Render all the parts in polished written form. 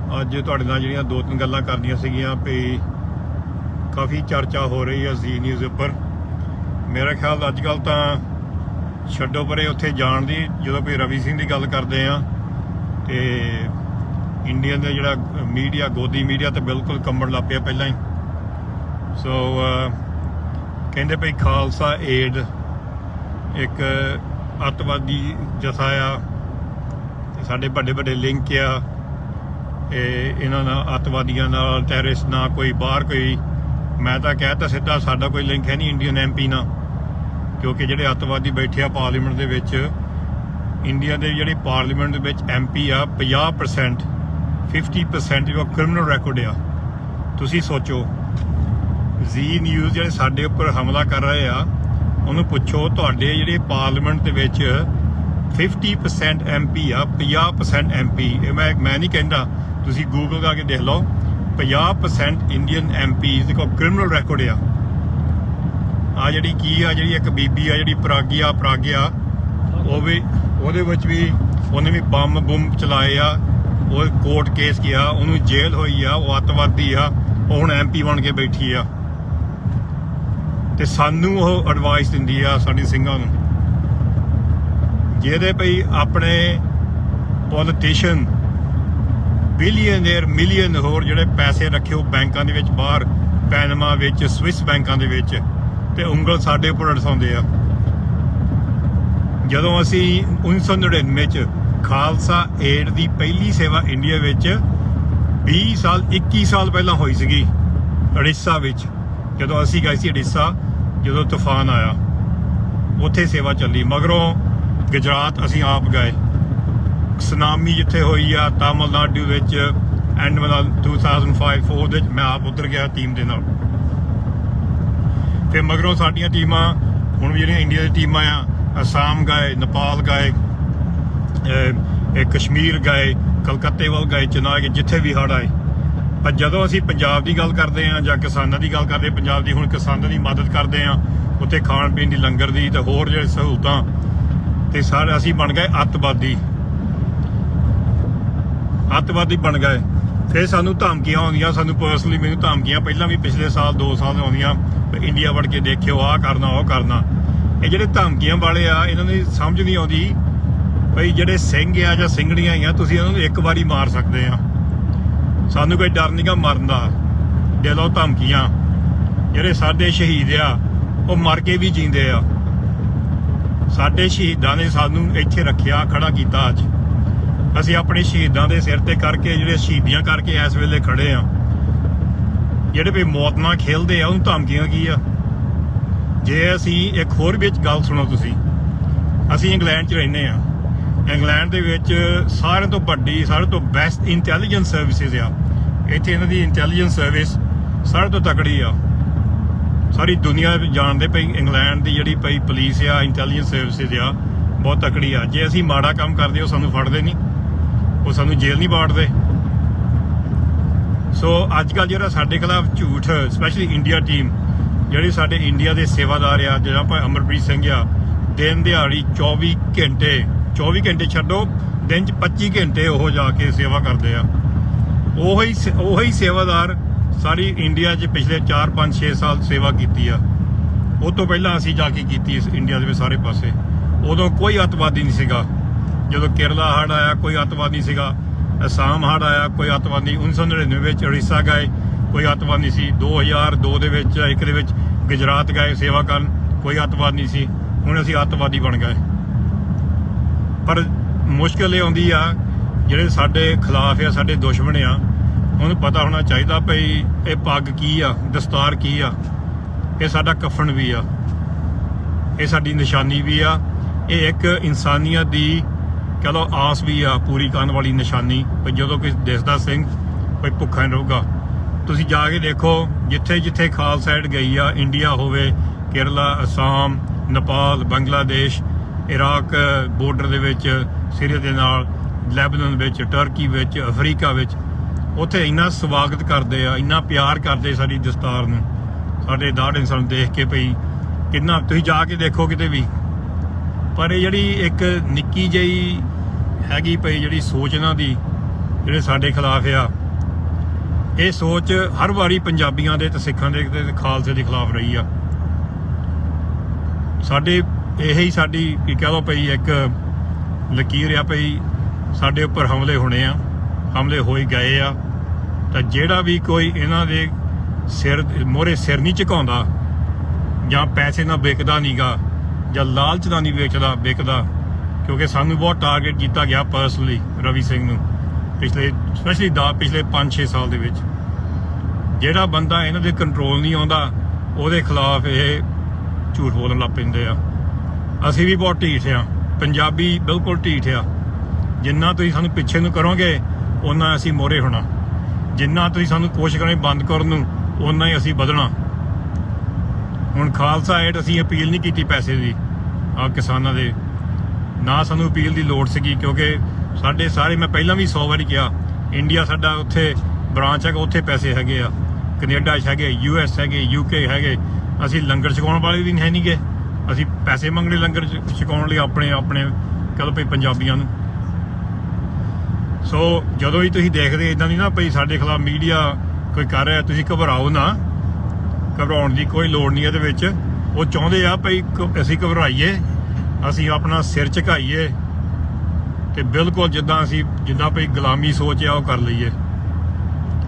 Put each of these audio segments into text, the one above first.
ਅੱਜ ਤੁਹਾਡੇ ਨਾਲ ਜਿਹੜੀਆਂ ਦੋ ਤਿੰਨ ਗੱਲਾਂ ਕਰਨੀਆਂ ਸੀਗੀਆਂ ਵੀ ਕਾਫੀ ਚਰਚਾ ਹੋ ਰਹੀ ਹੈ ਜ਼ੀ ਨਿਊਜ਼ ਉੱਪਰ। ਮੇਰਾ ਖਿਆਲ ਅੱਜ ਕੱਲ੍ਹ ਤਾਂ ਛੱਡੋ ਪਰੇ ਉੱਥੇ ਜਾਣ ਦੀ, ਜਦੋਂ ਕੋਈ ਰਵੀ ਸਿੰਘ ਦੀ ਗੱਲ ਕਰਦੇ ਆ ਤੇ ਇੰਡੀਅਨ ਦਾ ਜਿਹੜਾ ਮੀਡੀਆ, ਗੋਦੀ ਮੀਡੀਆ ਤੇ ਬਿਲਕੁਲ ਕੰਬਣ ਲੱਗ ਪਿਆ ਪਹਿਲਾਂ ਹੀ। ਸੋ ਕਹਿੰਦੇ ਭਈ ਖਾਲਸਾ ਏਡ ਇੱਕ ਅੱਤਵਾਦੀ ਜਥਾ ਆ ਤੇ ਸਾਡੇ ਵੱਡੇ ਵੱਡੇ ਲਿੰਕ ਆ ਇਹਨਾਂ ਨਾਲ, ਅੱਤਵਾਦੀਆਂ ਨਾਲ, ਟੈਰਰਿਸਟ ਨਾਲ। ਕੋਈ ਬਾਹਰ ਕੋਈ, ਮੈਂ ਤਾਂ ਕਹਿਤਾ ਸਿੱਧਾ ਸਾਡਾ ਕੋਈ ਲਿੰਕ ਹੈ ਨਹੀਂ ਇੰਡੀਅਨ MP ਨਾਲ, ਕਿਉਂਕਿ ਜਿਹੜੇ ਅੱਤਵਾਦੀ ਬੈਠੇ ਆ ਪਾਰਲੀਮੈਂਟ ਦੇ ਵਿੱਚ, ਇੰਡੀਆ ਦੇ ਜਿਹੜੇ ਪਾਰਲੀਮੈਂਟ ਦੇ ਵਿੱਚ MP ਆ 50%, 50% ਜੋ ਕ੍ਰਿਮੀਨਲ ਰੈਕੋਰਡ ਆ। ਤੁਸੀਂ ਸੋਚੋ, ਜ਼ੀ ਨਿਊਜ਼ ਜਿਹੜੇ ਸਾਡੇ ਉੱਪਰ ਹਮਲਾ ਕਰ ਰਹੇ ਆ, ਉਹਨੂੰ ਪੁੱਛੋ ਤੁਹਾਡੇ ਜਿਹੜੇ ਪਾਰਲੀਮੈਂਟ ਦੇ ਵਿੱਚ 50% MP ਆ, 50% MP। ਇਹ ਮੈਂ ਨਹੀਂ ਕਹਿੰਦਾ, ਤੁਸੀਂ ਗੂਗਲ ਕਰਕੇ ਦੇਖ ਲਓ। 50% ਇੰਡੀਅਨ MPs ਦੇ ਕੋਲ ਕ੍ਰਿਮੀਨਲ ਰੈਕੋਰਡ ਆ। ਜਿਹੜੀ ਕੀ ਆ, ਜਿਹੜੀ ਇੱਕ ਬੀਬੀ ਆ ਜਿਹੜੀ ਪ੍ਰਾਗਿਆ, ਉਹ ਵੀ, ਉਹਦੇ ਵਿੱਚ ਵੀ ਉਹਨੇ ਵੀ ਬੰਬ ਚਲਾਏ ਆ। ਉਹ ਕੋਰਟ ਕੇਸ ਗਿਆ, ਉਹਨੂੰ ਜੇਲ੍ਹ ਹੋਈ ਆ। ਉਹ ਅੱਤਵਾਦੀ ਆ, ਉਹ ਹੁਣ MP ਬਣ ਕੇ ਬੈਠੀ ਆ ਤੇ ਸਾਨੂੰ ਉਹ ਐਡਵਾਈਸ ਦਿੰਦੀ ਆ ਸਾਡੇ ਸਿੰਘਾਂ ਨੂੰ। ਜਿਹਦੇ ਭਈ ਆਪਣੇ ਪੋਲੀਟੀਸ਼ੀਅਨ ਬਿਲੀਅਨਰ, ਮਿਲੀਅਨ ਹੋਰ ਜਿਹੜੇ ਪੈਸੇ ਰੱਖੇ ਉਹ ਬੈਂਕਾਂ ਦੇ ਵਿੱਚ, ਬਾਹਰ ਪੈਨਮਾ ਵਿੱਚ, ਸਵਿਸ ਬੈਂਕਾਂ ਦੇ ਵਿੱਚ, ਤੇ ਉਂਗਲ ਸਾਡੇ ਉੱਪਰ ਅੜਸਾਉਂਦੇ ਆ। ਜਦੋਂ ਅਸੀਂ 1999 ਚ ਖਾਲਸਾ ਏਡ ਦੀ ਪਹਿਲੀ ਸੇਵਾ ਇੰਡੀਆ ਵਿੱਚ 21 ਸਾਲ ਪਹਿਲਾਂ ਹੋਈ ਸੀਗੀ ਉੜੀਸਾ ਵਿੱਚ, ਜਦੋਂ ਅਸੀਂ ਗਏ ਸੀ ਉੜੀਸਾ, ਜਦੋਂ ਤੂਫਾਨ ਆਇਆ ਉੱਥੇ ਸੇਵਾ ਚੱਲੀ। ਮਗਰੋਂ ਗੁਜਰਾਤ ਅਸੀਂ ਆਪ ਗਏ। ਸੁਨਾਮੀ ਜਿੱਥੇ ਹੋਈ ਆ ਤਾਮਿਲਨਾਡੂ ਵਿੱਚ ਐਂਡ 2005-04 ਦੇ ਵਿੱਚ, ਮੈਂ ਆਪ ਉੱਧਰ ਗਿਆ ਟੀਮ ਦੇ ਨਾਲ। ਫਿਰ ਮਗਰੋਂ ਸਾਡੀਆਂ ਟੀਮਾਂ ਹੁਣ ਵੀ ਜਿਹੜੀਆਂ ਇੰਡੀਆ ਦੀ ਟੀਮਾਂ ਆ, ਅਸਾਮ ਗਏ, ਨੇਪਾਲ ਗਏ, ਕਸ਼ਮੀਰ ਗਏ, ਕਲਕੱਤੇ ਵੱਲ ਗਏ, ਚੇਨਈ ਗਏ, ਜਿੱਥੇ ਵੀ ਹੜ੍ਹ ਆਏ। ਪਰ ਜਦੋਂ ਅਸੀਂ ਪੰਜਾਬ ਦੀ ਗੱਲ ਕਰਦੇ ਹਾਂ ਜਾਂ ਕਿਸਾਨਾਂ ਦੀ ਗੱਲ ਕਰਦੇ, ਪੰਜਾਬ ਦੀ ਹੁਣ ਕਿਸਾਨਾਂ ਦੀ ਮਦਦ ਕਰਦੇ ਹਾਂ, ਉੱਥੇ ਖਾਣ ਪੀਣ ਦੀ, ਲੰਗਰ ਦੀ ਤੇ ਹੋਰ ਜਿਹੜੇ ਸਹੂਲਤਾਂ, ਤੇ ਸਾਰੇ ਅਸੀਂ ਬਣ ਗਏ ਅੱਤਵਾਦੀ ਬਣ ਗਏ। ਫਿਰ ਸਾਨੂੰ ਧਮਕੀਆਂ ਆਉਂਦੀਆਂ, ਸਾਨੂੰ ਪਰਸਨਲੀ ਮੈਨੂੰ ਧਮਕੀਆਂ ਪਹਿਲਾਂ ਵੀ ਪਿਛਲੇ ਸਾਲ 2 ਸਾਲ ਆਉਂਦੀਆਂ, ਇੰਡੀਆ ਵੜ ਕੇ ਦੇਖਿਓ, ਆਹ ਕਰਨਾ, ਉਹ ਕਰਨਾ। ਇਹ ਜਿਹੜੇ ਧਮਕੀਆਂ ਵਾਲੇ ਆ, ਇਹਨਾਂ ਦੀ ਸਮਝ ਨਹੀਂ ਆਉਂਦੀ ਬਈ ਜਿਹੜੇ ਸਿੰਘ ਆ ਜਾਂ ਸਿੰਘਣੀਆਂ ਆ, ਤੁਸੀਂ ਇਹਨਾਂ ਨੂੰ ਇੱਕ ਵਾਰੀ ਮਾਰ ਸਕਦੇ ਆ। ਸਾਨੂੰ ਕੋਈ ਡਰ ਨਹੀਂਗਾ ਮਰਨ ਦਾ। ਦਿਲੋਂ ਧਮਕੀਆਂ। ਜਿਹੜੇ ਸਾਡੇ ਸ਼ਹੀਦ ਆ ਉਹ ਮਰ ਕੇ ਵੀ ਜੀਂਦੇ ਆ। ਸਾਡੇ ਸ਼ਹੀਦਾਂ ਨੇ ਸਾਨੂੰ ਇੱਥੇ ਰੱਖਿਆ, ਖੜਾ ਕੀਤਾ। ਅੱਜ ਅਸੀਂ ਆਪਣੇ ਸ਼ਹੀਦਾਂ ਦੇ ਸਿਰ ਤੇ ਕਰਕੇ, ਜਿਹੜੇ ਸ਼ਹੀਦੀਆਂ ਕਰਕੇ ਇਸ ਵੇਲੇ ਖੜੇ ਆ। ਜਿਹੜੇ ਵੀ ਮੌਤ ਨਾਲ ਖੇਲਦੇ ਆ, ਉਹਨੂੰ ਧਮਕੀਆਂ ਕੀ ਆ? ਜੇ ਅਸੀਂ ਇੱਕ ਹੋਰ ਵਿੱਚ ਗੱਲ ਸੁਣੋ ਤੁਸੀਂ, ਅਸੀਂ ਇੰਗਲੈਂਡ 'ਚ ਰਹਿੰਦੇ ਆ। ਇੰਗਲੈਂਡ ਦੇ ਵਿੱਚ ਸਾਰਿਆਂ ਤੋਂ ਵੱਡੀ, ਸਾਰਿਆਂ ਤੋਂ ਬੈਸਟ ਇੰਟੈਲੀਜੈਂਸ ਸਰਵਿਸਿਜ਼ ਆ। ਇੱਥੇ ਇਹਨਾਂ ਦੀ ਇੰਟੈਲੀਜੈਂਸ ਸਰਵਿਸ ਸਾਰਿਆਂ ਤੋਂ ਤਕੜੀ ਆ। ਸਾਰੀ ਦੁਨੀਆ ਜਾਣਦੇ ਪਈ ਇੰਗਲੈਂਡ ਦੀ ਜਿਹੜੀ ਪਈ ਪੁਲਿਸ ਆ, ਇੰਟੈਲੀਜੈਂਸ ਸਰਵਿਸਿਜ਼ ਆ, ਬਹੁਤ ਤਕੜੀ ਆ। ਜੇ ਅਸੀਂ ਮਾੜਾ ਕੰਮ ਕਰਦੇ ਉਹ ਸਾਨੂੰ ਫੜਦੇ ਨਹੀਂ, ਉਹ ਸਾਨੂੰ ਜੇਲ੍ਹ ਨਹੀਂ ਬਾੜਦੇ। ਸੋ ਅੱਜ ਕੱਲ੍ਹ ਜਿਹੜਾ ਸਾਡੇ ਖਿਲਾਫ ਝੂਠ, ਸਪੈਸ਼ਲੀ ਇੰਡੀਆ ਟੀਮ, ਜਿਹੜੀ ਸਾਡੇ ਇੰਡੀਆ ਦੇ ਸੇਵਾਦਾਰ ਆ, ਜਿਹੜਾ ਆਪਾਂ ਅਮਰਪ੍ਰੀਤ ਸਿੰਘ ਆ, ਦਿਨ ਦਿਹਾੜੀ 24 ਘੰਟੇ ਛੱਡੋ, ਦਿਨ 'ਚ 25 ਘੰਟੇ ਉਹ ਜਾ ਕੇ ਸੇਵਾ ਕਰਦੇ ਆ। ਉਹੀ ਸੇਵਾਦਾਰ ਸਾਰੀ ਇੰਡੀਆ 'ਚ ਪਿਛਲੇ 4, 5, 6 ਸਾਲ ਸੇਵਾ ਕੀਤੀ ਆ। ਉਹ ਤੋਂ ਪਹਿਲਾਂ ਅਸੀਂ ਜਾ ਕੇ ਕੀਤੀ ਇਸ ਇੰਡੀਆ ਦੇ ਵਿੱਚ ਸਾਰੇ ਪਾਸੇ। ਉਦੋਂ ਕੋਈ ਅੱਤਵਾਦੀ ਨਹੀਂ ਸੀਗਾ। ਜਦੋਂ ਕੇਰਲਾ ਹੜ੍ਹ ਆਇਆ, ਕੋਈ ਅੱਤਵਾਦੀ ਸੀਗਾ। ਅਸਾਮ ਹੜ੍ਹ ਆਇਆ, ਕੋਈ ਅੱਤਵਾਦੀ। 1999 ਵਿੱਚ ਉੜੀਸਾ ਗਏ, ਕੋਈ ਅੱਤਵਾਦੀ ਨਹੀਂ ਸੀ। 2002 ਦੇ ਵਿੱਚ, ਇੱਕ ਦੇ ਵਿੱਚ ਗੁਜਰਾਤ ਗਏ ਸੇਵਾ ਕਰਨ, ਕੋਈ ਅੱਤਵਾਦ ਨਹੀਂ ਸੀ। ਹੁਣ ਅਸੀਂ ਅੱਤਵਾਦੀ ਬਣ ਗਏ। ਪਰ ਮੁਸ਼ਕਿਲ ਇਹ ਆਉਂਦੀ ਆ, ਜਿਹੜੇ ਸਾਡੇ ਖਿਲਾਫ ਆ, ਸਾਡੇ ਦੁਸ਼ਮਣ ਆ, ਉਹਨੂੰ ਪਤਾ ਹੋਣਾ ਚਾਹੀਦਾ ਭਈ ਇਹ ਪੱਗ ਕੀ ਆ, ਦਸਤਾਰ ਕੀ ਆ। ਇਹ ਸਾਡਾ ਕਫਨ ਵੀ ਆ, ਇਹ ਸਾਡੀ ਨਿਸ਼ਾਨੀ ਵੀ ਆ। ਇਹ ਇੱਕ ਇਨਸਾਨੀਅਤ ਦੀ ਕਹਿ ਲਓ ਆਸ ਵੀ ਆ, ਪੂਰੀ ਕਰਨ ਵਾਲੀ ਨਿਸ਼ਾਨੀ। ਭਈ ਜਦੋਂ ਕੋਈ ਦਿਸਦਾ ਸਿੰਘ, ਕੋਈ ਭੁੱਖਾ ਨਹੀਂ ਰਹੂਗਾ। ਤੁਸੀਂ ਜਾ ਕੇ ਦੇਖੋ, ਜਿੱਥੇ ਜਿੱਥੇ ਖਾਲਸਾ ਏਡ ਗਈ ਆ, ਇੰਡੀਆ ਹੋਵੇ, ਕੇਰਲਾ, ਅਸਾਮ, ਨੇਪਾਲ, ਬੰਗਲਾਦੇਸ਼, ਇਰਾਕ ਬੋਰਡਰ ਦੇ ਵਿੱਚ, ਸੀਰੀਆ ਦੇ ਨਾਲ, ਲੈਬਨਾਨ ਵਿੱਚ, ਟਰਕੀ ਵਿੱਚ, ਅਫਰੀਕਾ ਵਿੱਚ, ਉੱਥੇ ਇੰਨਾ ਸਵਾਗਤ ਕਰਦੇ ਆ, ਇੰਨਾ ਪਿਆਰ ਕਰਦੇ ਸਾਡੀ ਦਸਤਾਰ ਨੂੰ, ਸਾਡੇ ਦਾੜੇ ਸਾਨੂੰ ਦੇਖ ਕੇ ਭਈ ਕਿੰਨਾ। ਤੁਸੀਂ ਜਾ ਕੇ ਦੇਖੋ ਕਿਤੇ ਵੀ। ਪਰ ਇਹ ਜਿਹੜੀ ਇੱਕ ਨਿੱਕੀ ਜਿਹੀ ਹੈਗੀ ਪਈ ਜਿਹੜੀ ਸੋਚ ਇਹਨਾਂ ਦੀ, ਜਿਹੜੇ ਸਾਡੇ ਖਿਲਾਫ ਆ, ਇਹ ਸੋਚ ਹਰ ਵਾਰੀ ਪੰਜਾਬੀਆਂ ਦੇ ਤੇ ਸਿੱਖਾਂ ਦੇ ਤੇ ਖਾਲਸੇ ਦੇ ਖਿਲਾਫ ਰਹੀ ਆ। ਸਾਡੇ ਇਹੀ ਸਾਡੀ ਕੀ ਕਹਿ ਲਓ ਪਈ ਇੱਕ ਲਕੀਰ ਆ ਪਈ, ਸਾਡੇ ਉੱਪਰ ਹਮਲੇ ਹੋਣੇ ਆ, ਹਮਲੇ ਹੋਈ ਗਏ ਆ। ਤਾਂ ਜਿਹੜਾ ਵੀ ਕੋਈ ਇਹਨਾਂ ਦੇ ਸਿਰ ਮੋਹਰੇ ਸਿਰ ਨਹੀਂ ਝੁਕਾਉਂਦਾ, ਜਾਂ ਪੈਸੇ ਨਾਲ ਵਿਕਦਾ ਨੀਗਾ, ਜਾਂ ਲਾਲਚ ਦਾ ਨਹੀਂ ਵਿਕਦਾ, ਕਿਉਂਕਿ ਸਾਨੂੰ ਬਹੁਤ ਟਾਰਗੇਟ ਕੀਤਾ ਗਿਆ ਪਰਸਨਲੀ ਰਵੀ ਸਿੰਘ ਨੂੰ ਸਪੈਸ਼ਲੀ ਪਿਛਲੇ 5-6 ਸਾਲ ਦੇ ਵਿੱਚ। ਜਿਹੜਾ ਬੰਦਾ ਇਹਨਾਂ ਦੇ ਕੰਟਰੋਲ ਨਹੀਂ ਆਉਂਦਾ, ਉਹਦੇ ਖਿਲਾਫ ਇਹ ਝੂਠ ਬੋਲਣ ਲੱਗ ਪੈਂਦੇ ਆ। ਅਸੀਂ ਵੀ ਬਹੁਤ ਢੀਠ ਆ, ਪੰਜਾਬੀ ਬਿਲਕੁਲ ਢੀਠ ਆ। ਜਿੰਨਾ ਤੁਸੀਂ ਸਾਨੂੰ ਪਿੱਛੇ ਨੂੰ ਕਰੋਗੇ ਓਨਾ ਅਸੀਂ ਮੋਹਰੇ ਹੋਣਾ, ਜਿੰਨਾ ਤੁਸੀਂ ਸਾਨੂੰ ਕੋਸ਼ਿਸ਼ ਕਰਨੀ ਬੰਦ ਕਰਨ ਨੂੰ ਓਨਾ ਹੀ ਅਸੀਂ ਵਧਣਾ। ਹੁਣ ਖਾਲਸਾ ਏਡ ਅਸੀਂ ਅਪੀਲ ਨਹੀਂ ਕੀਤੀ ਪੈਸੇ ਦੀ ਆ ਕਿਸਾਨਾਂ ਦੇ, ਨਾ ਸਾਨੂੰ ਅਪੀਲ ਦੀ ਲੋੜ ਸੀਗੀ, ਕਿਉਂਕਿ ਸਾਡੇ ਸਾਰੇ, ਮੈਂ ਪਹਿਲਾਂ ਵੀ 100 ਵਾਰੀ ਕਿਹਾ, ਇੰਡੀਆ ਸਾਡਾ ਉੱਥੇ ਬ੍ਰਾਂਚ ਹੈਗਾ, ਉੱਥੇ ਪੈਸੇ ਹੈਗੇ ਆ, ਕੈਨੇਡਾ 'ਚ ਹੈਗੇ, US ਹੈਗੇ, UK ਹੈਗੇ। ਅਸੀਂ ਲੰਗਰ ਛਕਾਉਣ ਵਾਲੇ ਵੀ ਹੈ ਨਹੀਂ ਗੇ, ਅਸੀਂ ਪੈਸੇ ਮੰਗਣੇ ਲੰਗਰ ਛਕਾਉਣ ਲਈ ਆਪਣੇ ਕਹੋ ਭਈ ਪੰਜਾਬੀਆਂ ਨੂੰ। ਸੋ ਜਦੋਂ ਵੀ ਤੁਸੀਂ ਦੇਖਦੇ ਇੱਦਾਂ ਦੀ ਨਾ ਭਈ ਸਾਡੇ ਖਿਲਾਫ ਮੀਡੀਆ ਕੋਈ ਕਰ ਰਿਹਾ, ਤੁਸੀਂ ਘਬਰਾਓ ਨਾ, ਘਬਰਾਉਣ ਦੀ ਕੋਈ ਲੋੜ ਨਹੀਂ ਇਹਦੇ ਵਿੱਚ। ਉਹ ਚਾਹੁੰਦੇ ਆ ਭਈ ਅਸੀਂ ਘਬਰਾਈਏ, ਅਸੀਂ ਆਪਣਾ ਸਿਰ ਝੁਕਾਈਏ ਤੇ ਬਿਲਕੁਲ ਜਿੱਦਾਂ ਭਈ ਗੁਲਾਮੀ ਸੋਚ ਆ ਉਹ ਕਰ ਲਈਏ।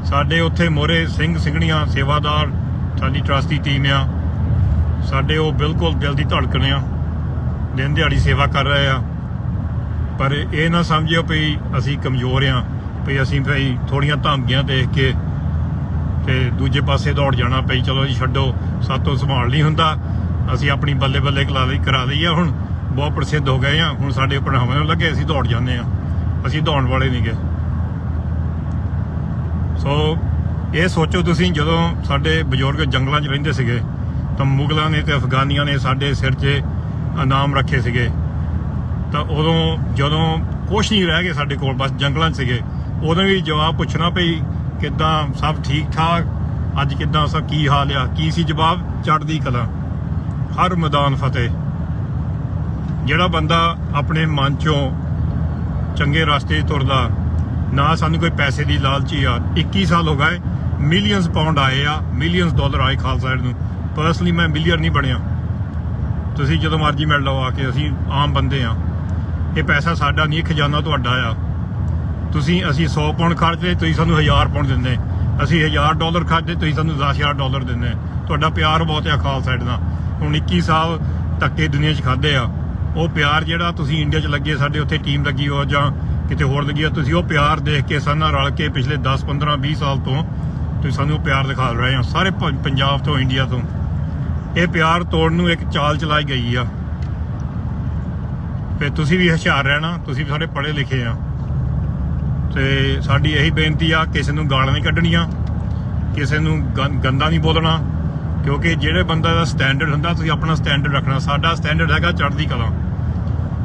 ਸਾਡੇ ਉੱਥੇ ਮੋਹਰੇ ਸਿੰਘ ਸਿੰਘਣੀਆਂ ਸੇਵਾਦਾਰ, ਸਾਡੀ ਟਰਸਟੀ ਟੀਮ ਆ, ਸਾਡੇ ਉਹ ਬਿਲਕੁਲ ਦਿਲ ਦੀ ਧੜਕਣ ਆ, ਦਿਨ ਦਿਹਾੜੀ ਸੇਵਾ ਕਰ ਰਹੇ ਆ। ਪਰ ਇਹ ਨਾ ਸਮਝਿਓ ਭਈ ਅਸੀਂ ਕਮਜ਼ੋਰ ਆ, ਭਈ ਅਸੀਂ ਭਈ ਥੋੜ੍ਹੀਆਂ ਧਮਕੀਆਂ ਦੇਖ ਕੇ ਤੇ ਦੂਜੇ ਪਾਸੇ ਦੌੜ ਜਾਣਾ ਪਈ, ਚਲੋ ਜੀ ਛੱਡੋ, ਸਾਤੋਂ ਸੰਭਾਲ ਨਹੀਂ ਹੁੰਦਾ, ਅਸੀਂ ਆਪਣੀ ਬੱਲੇ ਬੱਲੇ ਕਰਾ ਲਈ ਆ। ਹੁਣ ਬਹੁਤ ਪ੍ਰਸਿੱਧ ਹੋ ਗਏ ਆ, ਹੁਣ ਸਾਡੇ ਉੱਪਰ ਹਮਲੇ ਲੱਗੇ, ਅਸੀਂ ਦੌੜ ਜਾਂਦੇ ਆ, ਅਸੀਂ ਦੌੜਨ ਵਾਲੇ ਨਹੀਂ ਗੇ। ਸੋ ਇਹ ਸੋਚੋ ਤੁਸੀਂ, ਜਦੋਂ ਸਾਡੇ ਬਜ਼ੁਰਗ ਜੰਗਲਾਂ 'ਚ ਰਹਿੰਦੇ ਸੀਗੇ ਤਾਂ ਮੁਗਲਾਂ ਨੇ ਤੇ ਅਫਗਾਨੀਆਂ ਨੇ ਸਾਡੇ ਸਿਰ 'ਚ ਇਨਾਮ ਰੱਖੇ ਸੀਗੇ, ਤਾਂ ਉਦੋਂ ਜਦੋਂ ਕੁਛ ਨਹੀਂ ਰਹਿ ਗਏ ਸਾਡੇ ਕੋਲ, ਬਸ ਜੰਗਲਾਂ 'ਚ ਸੀਗੇ, ਉਦੋਂ ਵੀ ਜਵਾਬ ਪੁੱਛਣਾ ਪਈ ਕਿੱਦਾਂ, ਸਭ ਠੀਕ ਠਾਕ, ਅੱਜ ਕਿੱਦਾਂ, ਸਭ ਕੀ ਹਾਲ ਆ, ਕੀ ਸੀ ਜਵਾਬ? ਚੜ੍ਹਦੀ ਕਲਾ, ਹਰ ਮੈਦਾਨ ਫਤਿਹ। ਜਿਹੜਾ ਬੰਦਾ ਆਪਣੇ ਮਨ 'ਚੋਂ ਚੰਗੇ ਰਸਤੇ 'ਚ ਤੁਰਦਾ, ਨਾ ਸਾਨੂੰ ਕੋਈ ਪੈਸੇ ਦੀ ਲਾਲਚੀ ਆ। 21 ਸਾਲ ਹੋ ਗਏ, ਮਿਲੀਅਨਸ ਪਾਉਂਡ ਆਏ ਆ, ਮਿਲੀਅਨਸ ਡਾਲਰ ਆਏ ਖਾਲਸਾ ਏਡ ਨੂੰ। ਪਰਸਨਲੀ ਮੈਂ ਮਿਲੀਅਨਰ ਨਹੀਂ ਬਣਿਆ, ਤੁਸੀਂ ਜਦੋਂ ਮਰਜ਼ੀ ਮਿਲ ਲਓ ਆ ਕੇ, ਅਸੀਂ ਆਮ ਬੰਦੇ ਆ। ਇਹ ਪੈਸਾ ਸਾਡਾ ਨਹੀਂ, ਖਜ਼ਾਨਾ ਤੁਹਾਡਾ ਆ। ਅਸੀਂ 100 ਪਾਉਂਡ ਖਰਚਦੇ, ਤੁਸੀਂ ਸਾਨੂੰ 1000 ਪਾਉਂਡ ਦਿੰਦੇ, ਅਸੀਂ 1000 ਡਾਲਰ ਖਰਚਦੇ, ਤੁਸੀਂ ਸਾਨੂੰ 10,000 ਡਾਲਰ ਦਿੰਦੇ। ਤੁਹਾਡਾ ਪਿਆਰ ਬਹੁਤ ਆ ਖਾਲਸਾ ਏਡ ਨਾਲ। ਹੁਣ 21 ਸਾਲ ਧੱਕੇ ਦੁਨੀਆ 'ਚ ਖਾਦੇ ਆ, ਉਹ ਪਿਆਰ ਜਿਹੜਾ ਤੁਸੀਂ ਇੰਡੀਆ 'ਚ ਲੱਗੇ, ਸਾਡੇ ਉੱਥੇ ਟੀਮ ਲੱਗੀ ਹੋ ਜਾਂ ਕਿਤੇ ਹੋਰ ਲੱਗੀ ਆ, ਤੁਸੀਂ ਉਹ ਪਿਆਰ ਦੇਖ ਕੇ ਸਾਡੇ ਨਾਲ ਰਲ ਕੇ ਪਿਛਲੇ 10, 15, 20 ਸਾਲ ਤੋਂ ਤੁਸੀਂ ਸਾਨੂੰ ਪਿਆਰ ਦਿਖਾ ਰਹੇ ਹੋ, ਸਾਰੇ ਪੰਜਾਬ ਤੋਂ, ਇੰਡੀਆ ਤੋਂ। ਇਹ ਪਿਆਰ ਤੋੜਨ ਨੂੰ ਇੱਕ ਚਾਲ ਚਲਾਈ ਗਈ ਆ। ਫਿਰ ਤੁਸੀਂ ਵੀ ਹੁਸ਼ਿਆਰ ਰਹਿਣਾ, ਤੁਸੀਂ ਵੀ ਸਾਡੇ ਪੜ੍ਹੇ ਲਿਖੇ ਆ, ਤੇ ਸਾਡੀ ਇਹੀ ਬੇਨਤੀ ਆ, ਕਿਸੇ ਨੂੰ ਗਾਲਾਂ ਨਹੀਂ ਕੱਢਣੀਆਂ, ਕਿਸੇ ਨੂੰ ਗੰਦਾ ਨਹੀਂ ਬੋਲਣਾ, ਕਿਉਂਕਿ ਜਿਹੜੇ ਬੰਦਾ ਦਾ ਸਟੈਂਡਰਡ ਹੁੰਦਾ, ਤੁਸੀਂ ਆਪਣਾ ਸਟੈਂਡਰਡ ਰੱਖਣਾ। ਸਾਡਾ ਸਟੈਂਡਰਡ ਹੈਗਾ ਚੜ੍ਹਦੀ ਕਲਾ।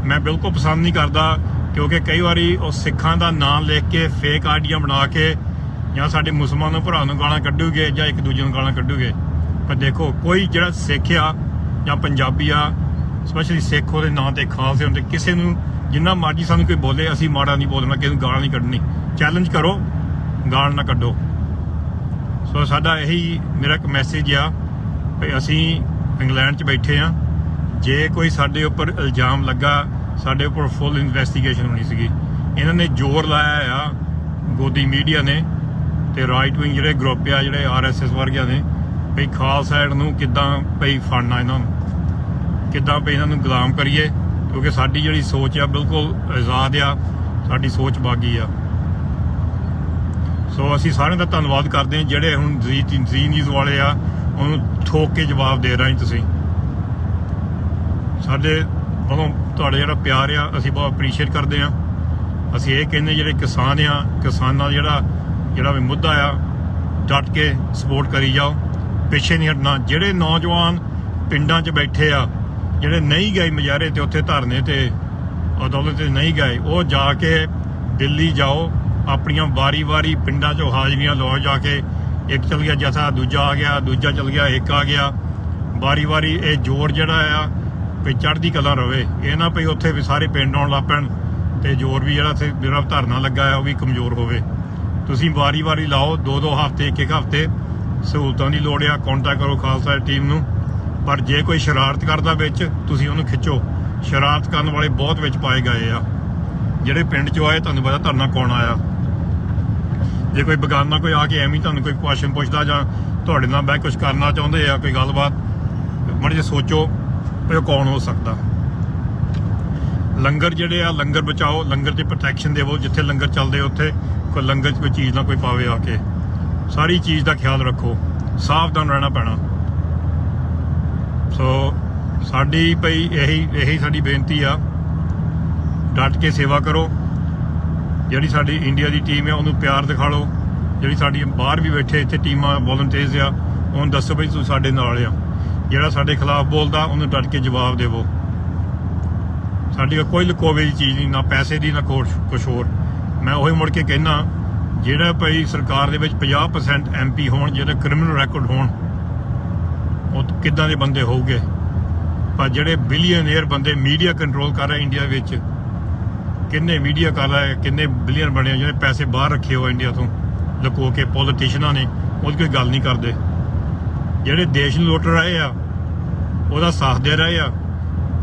ਮੈਂ ਬਿਲਕੁਲ ਪਸੰਦ ਨਹੀਂ ਕਰਦਾ, ਕਿਉਂਕਿ ਕਈ ਵਾਰੀ ਉਹ ਸਿੱਖਾਂ ਦਾ ਨਾਮ ਲਿਖ ਕੇ ਫੇਕ ਆਈਡੀਆਂ ਬਣਾ ਕੇ ਜਾਂ ਸਾਡੇ ਮੁਸਲਮਾਨ ਭਰਾ ਨੂੰ ਗਾਲਾਂ ਕੱਢੂਗੇ ਜਾਂ ਇੱਕ ਦੂਜੇ ਨੂੰ ਗਾਲਾਂ ਕੱਢੂਗੇ। ਪਰ ਦੇਖੋ, ਕੋਈ ਜਿਹੜਾ ਸਿੱਖ ਆ ਜਾਂ ਪੰਜਾਬੀ ਆ, ਸਪੈਸ਼ਲੀ ਸਿੱਖ, ਉਹਦੇ ਨਾਂ ਤੇ ਖਾਲਸੇ ਹੁੰਦੇ, ਕਿਸੇ ਨੂੰ ਜਿੰਨਾ ਮਰਜ਼ੀ ਸਾਨੂੰ ਕੋਈ ਬੋਲੇ, ਅਸੀਂ ਮਾੜਾ ਨਹੀਂ ਬੋਲਣਾ, ਕਿਸੇ ਨੂੰ ਗਾਲਾਂ ਨਹੀਂ ਕੱਢਣੀ। ਚੈਲੰਜ ਕਰੋ, ਗਾਲ ਨਾ ਕੱਢੋ। ਸੋ ਸਾਡਾ ਇਹੀ ਮੇਰਾ ਇੱਕ ਮੈਸੇਜ ਆ ਵੀ ਅਸੀਂ ਇੰਗਲੈਂਡ 'ਚ ਬੈਠੇ ਆ, ਜੇ ਕੋਈ ਸਾਡੇ ਉੱਪਰ ਇਲਜ਼ਾਮ ਲੱਗਾ, ਸਾਡੇ ਉੱਪਰ ਫੁੱਲ ਇਨਵੈਸਟੀਗੇਸ਼ਨ ਹੋਣੀ ਸੀਗੀ। ਇਹਨਾਂ ਨੇ ਜ਼ੋਰ ਲਾਇਆ ਆ, ਗੋਦੀ ਮੀਡੀਆ ਨੇ ਤੇ ਰਾਈਟ ਵਿੰਗ ਜਿਹੜੇ ਗਰੁੱਪ ਆ, ਜਿਹੜੇ RSS ਵਰਗਿਆਂ ਨੇ, ਭਈ ਖਾਲਸਾ ਏਡ ਨੂੰ ਕਿੱਦਾਂ ਭਈ ਫੜਨਾ, ਇਹਨਾਂ ਨੂੰ ਕਿੱਦਾਂ ਭਈ ਇਹਨਾਂ ਨੂੰ ਗੁਲਾਮ ਕਰੀਏ, ਕਿਉਂਕਿ ਸਾਡੀ ਜਿਹੜੀ ਸੋਚ ਆ ਬਿਲਕੁਲ ਆਜ਼ਾਦ ਆ, ਸਾਡੀ ਸੋਚ ਬਾਗੀ ਆ। ਸੋ ਅਸੀਂ ਸਾਰਿਆਂ ਦਾ ਧੰਨਵਾਦ ਕਰਦੇ ਹਾਂ ਜਿਹੜੇ ਹੁਣ ਜ਼ੀ ਨਿਊਜ਼ ਵਾਲੇ ਆ, ਉਹਨੂੰ ਠੋਕ ਕੇ ਜਵਾਬ ਦੇ ਰਹੇ ਤੁਸੀਂ। ਸਾਡੇ ਵੱਲੋਂ ਤੁਹਾਡਾ ਜਿਹੜਾ ਪਿਆਰ ਆ, ਅਸੀਂ ਬਹੁਤ ਅਪਰੀਸ਼ੀਏਟ ਕਰਦੇ ਹਾਂ। ਅਸੀਂ ਇਹ ਕਹਿੰਦੇ ਜਿਹੜੇ ਕਿਸਾਨ ਆ, ਕਿਸਾਨਾਂ ਦਾ ਜਿਹੜਾ ਵੀ ਮੁੱਦਾ ਆ, ਡਟ ਕੇ ਸਪੋਰਟ ਕਰੀ ਜਾਓ, ਪਿੱਛੇ ਨਹੀਂ ਹਟਣਾ। ਜਿਹੜੇ ਨੌਜਵਾਨ ਪਿੰਡਾਂ 'ਚ ਬੈਠੇ ਆ, ਜਿਹੜੇ ਨਹੀਂ ਗਏ ਮੁਜ਼ਾਹਰੇ ਤੇ ਉੱਥੇ ਧਰਨੇ ਤੇ ਅਦਾਲਤ ਤੇ ਨਹੀਂ ਗਏ, ਉਹ ਜਾ ਕੇ ਦਿੱਲੀ ਜਾਓ, ਆਪਣੀਆਂ ਵਾਰੀ ਪਿੰਡਾਂ 'ਚੋਂ ਹਾਜ਼ਰੀਆਂ ਲਓ ਜਾ ਕੇ। ਇੱਕ ਚਲ ਗਿਆ ਜਥਾ, ਦੂਜਾ ਆ ਗਿਆ, ਦੂਜਾ ਚਲ ਗਿਆ, ਇੱਕ ਆ ਗਿਆ, ਵਾਰੀ ਇਹ ਜ਼ੋਰ ਜਿਹੜਾ ਆ ਵੀ ਚੜ੍ਹਦੀ ਕਲਾ ਰਵੇ। ਇਹ ਨਾ ਭਈ ਉੱਥੇ ਵੀ ਸਾਰੇ ਪਿੰਡ ਆਉਣ ਲੱਗ ਪੈਣ ਤੇ ਜ਼ੋਰ ਵੀ ਜਿਹੜਾ ਇੱਥੇ ਮੇਰਾ ਧਰਨਾ ਲੱਗਾ ਹੈ ਉਹ ਵੀ ਕਮਜ਼ੋਰ ਹੋਵੇ। ਤੁਸੀਂ ਵਾਰੀ ਲਾਓ, 2-2 ਹਫ਼ਤੇ, 1-1 ਹਫ਼ਤੇ। ਸਹੂਲਤਾਂ ਦੀ ਲੋੜ ਆ, ਕੰਟੈਕਟ ਕਰੋ ਖਾਲਸਾ ਟੀਮ ਨੂੰ। ਪਰ ਜੇ ਕੋਈ ਸ਼ਰਾਰਤ ਕਰਦਾ ਵਿੱਚ, ਤੁਸੀਂ ਉਹਨੂੰ ਖਿੱਚੋ। ਸ਼ਰਾਰਤ ਕਰਨ ਵਾਲੇ ਬਹੁਤ ਵਿੱਚ ਪਾਏ ਗਏ ਆ। ਜਿਹੜੇ ਪਿੰਡ 'ਚੋਂ ਆਏ, ਤੁਹਾਨੂੰ ਪਤਾ ਧਰਨਾ ਕੌਣ ਆਇਆ। ਜੇ ਕੋਈ ਬਗਾਨਾ ਕੋਈ ਆ ਕੇ ਐਵੇਂ ਤੁਹਾਨੂੰ ਕੋਈ ਕੁਐਸਚਨ ਪੁੱਛਦਾ ਜਾਂ ਤੁਹਾਡੇ ਨਾਲ ਬਹਿ ਕੁਝ ਕਰਨਾ ਚਾਹੁੰਦੇ ਆ, ਕੋਈ ਗੱਲਬਾਤ, ਮਾੜੀ ਜਿਹੀ ਸੋਚੋ ਵੀ ਉਹ ਕੌਣ ਹੋ ਸਕਦਾ। ਲੰਗਰ ਜਿਹੜੇ ਆ, ਲੰਗਰ ਬਚਾਓ, ਲੰਗਰ 'ਚ ਪ੍ਰੋਟੈਕਸ਼ਨ ਦੇਵੋ। ਜਿੱਥੇ ਲੰਗਰ ਚੱਲਦੇ ਉੱਥੇ ਕੋਈ ਲੰਗਰ 'ਚ ਕੋਈ ਚੀਜ਼ ਨਾ ਕੋਈ ਪਾਵੇ ਆ ਕੇ। ਸਾਰੀ ਚੀਜ਼ ਦਾ ਖਿਆਲ ਰੱਖੋ, ਸਾਵਧਾਨ ਰਹਿਣਾ ਪੈਣਾ। ਸੋ ਸਾਡੀ ਭਈ ਇਹੀ ਸਾਡੀ ਬੇਨਤੀ ਆ, ਡਟ ਕੇ ਸੇਵਾ ਕਰੋ। ਜਿਹੜੀ ਸਾਡੀ ਇੰਡੀਆ ਦੀ ਟੀਮ ਆ ਉਹਨੂੰ ਪਿਆਰ ਦਿਖਾ ਲਓ। ਜਿਹੜੀ ਸਾਡੀ ਬਾਹਰ ਵੀ ਬੈਠੇ ਇੱਥੇ ਟੀਮਾਂ ਵੋਲੰਟੀਅਰਸ ਆ, ਉਹਨੂੰ ਦੱਸੋ ਬਈ ਤੁਸੀਂ ਸਾਡੇ ਨਾਲ ਆ। ਜਿਹੜਾ ਸਾਡੇ ਖਿਲਾਫ ਬੋਲਦਾ ਉਹਨੂੰ ਡਟ ਕੇ ਜਵਾਬ ਦੇਵੋ। ਸਾਡੀ ਕੋਈ ਲੁਕੋਵੇ ਦੀ ਚੀਜ਼ ਨਹੀਂ, ਨਾ ਪੈਸੇ ਦੀ, ਨਾ ਕੁਛ ਹੋਰ। ਮੈਂ ਉਹੀ ਮੁੜ ਕੇ ਕਹਿਣਾ, ਜਿਹੜਾ ਭਈ ਸਰਕਾਰ ਦੇ ਵਿੱਚ 50% MP ਹੋਣ, ਜਿਹੜੇ ਕ੍ਰਿਮੀਨਲ ਰੈਕੋਰਡ ਹੋਣ, ਉਹ ਕਿੱਦਾਂ ਦੇ ਬੰਦੇ ਹੋਊਗੇ। ਪਰ ਜਿਹੜੇ ਬਿਲੀਅਨੇਅਰ ਬੰਦੇ ਮੀਡੀਆ ਕੰਟਰੋਲ ਕਰ ਰਹੇ ਇੰਡੀਆ ਵਿੱਚ, ਕਿੰਨੇ ਮੀਡੀਆ ਕਰ ਰਹੇ, ਕਿੰਨੇ ਬਿਲੀਅਨ ਬਣੇ, ਜਿਹੜੇ ਪੈਸੇ ਬਾਹਰ ਰੱਖੇ ਹੋ ਇੰਡੀਆ ਤੋਂ ਲੁਕੋ ਕੇ ਪੋਲੀਟੀਸ਼ੀਅਨਾਂ ਨੇ, ਉਹਦੀ ਕੋਈ ਗੱਲ ਨਹੀਂ ਕਰਦੇ। ਜਿਹੜੇ ਦੇਸ਼ ਨੂੰ ਲੁੱਟ ਰਹੇ ਆ ਉਹਦਾ ਸਾਥ ਦੇ ਰਹੇ ਆ।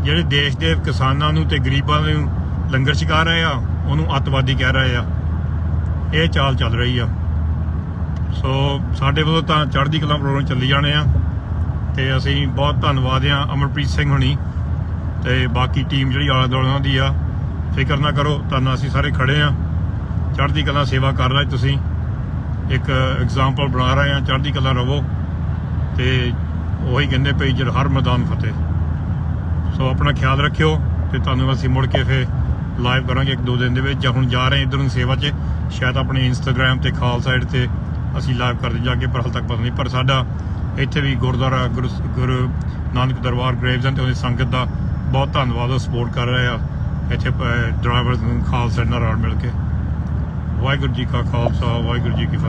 ਜਿਹੜੇ ਦੇਸ਼ ਦੇ ਕਿਸਾਨਾਂ ਨੂੰ ਤੇ ਗਰੀਬਾਂ ਨੂੰ ਲੰਗਰ ਛਕਾ ਰਹੇ ਆ ਉਹਨੂੰ ਅੱਤਵਾਦੀ ਕਹਿ ਰਹੇ ਆ। ਇਹ ਚਾਲ ਚੱਲ ਰਹੀ ਆ। ਸੋ ਸਾਡੇ ਵੱਲੋਂ ਤਾਂ ਚੜ੍ਹਦੀ ਕਲਾ ਪ੍ਰੋਗਰਾਮ ਚੱਲੀ ਜਾਣੇ ਆ ਤੇ ਅਸੀਂ ਬਹੁਤ ਧੰਨਵਾਦ ਆ ਅਮਰਪ੍ਰੀਤ ਸਿੰਘ ਹੁਣੀ ਤੇ ਬਾਕੀ ਟੀਮ ਜਿਹੜੀ ਆਲੇ ਦੁਆਲੇ ਦੀ ਆ। ਫਿਕਰ ਨਾ ਕਰੋ, ਤੁਹਾਨੂੰ ਅਸੀਂ ਸਾਰੇ ਖੜੇ ਆ। ਚੜ੍ਹਦੀ ਕਲਾ ਸੇਵਾ ਕਰ ਰਹੇ, ਤੁਸੀਂ ਇੱਕ ਐਗਜ਼ਾਮਪਲ ਬਣਾ ਰਹੇ ਆ। ਚੜ੍ਹਦੀ ਕਲਾ ਰਵੋ ਤੇ ਉਹੀ ਕਹਿੰਦੇ ਪਈ ਜਦ ਹਰ ਮੈਦਾਨ ਫਤਿਹ। ਸੋ ਆਪਣਾ ਖਿਆਲ ਰੱਖਿਓ ਤੇ ਤੁਹਾਨੂੰ ਅਸੀਂ ਮੁੜ ਕੇ ਫਿਰ ਲਾਈਵ ਕਰਾਂਗੇ 1-2 ਦਿਨ ਦੇ ਵਿੱਚ। ਜਾਂ ਹੁਣ ਜਾ ਰਹੇ ਇੱਧਰ ਨੂੰ ਸੇਵਾ 'ਚ, ਸ਼ਾਇਦ ਆਪਣੇ ਇੰਸਟਾਗ੍ਰਾਮ ਤੇ ਖਾਲਸਾ ਸਾਈਡ ਤੇ ਅਸੀਂ ਲਾਈਵ ਕਰਦੇ ਜਾ ਕੇ, ਪਰ ਹਾਲੇ ਤੱਕ ਪਤਾ ਨਹੀਂ। ਪਰ ਸਾਡਾ ਇੱਥੇ ਵੀ ਗੁਰਦੁਆਰਾ ਗੁਰੂ ਨਾਨਕ ਦਰਬਾਰ ਗ੍ਰੇਵਜ਼ਨ ਤੇ ਉਹਦੀ ਸੰਗਤ ਦਾ ਬਹੁਤ ਧੰਨਵਾਦ, ਉਹ ਸਪੋਰਟ ਕਰ ਰਹੇ ਆ ਇੱਥੇ ਡਰਾਈਵਰਸ ਨੂੰ ਖਾਲਸਾ ਨਾਲ ਰਲ ਮਿਲ ਕੇ। ਵਾਹਿਗੁਰੂ ਜੀ ਕਾ ਖਾਲਸਾ, ਵਾਹਿਗੁਰੂ ਜੀ ਕੀ ਫਤਿਹ।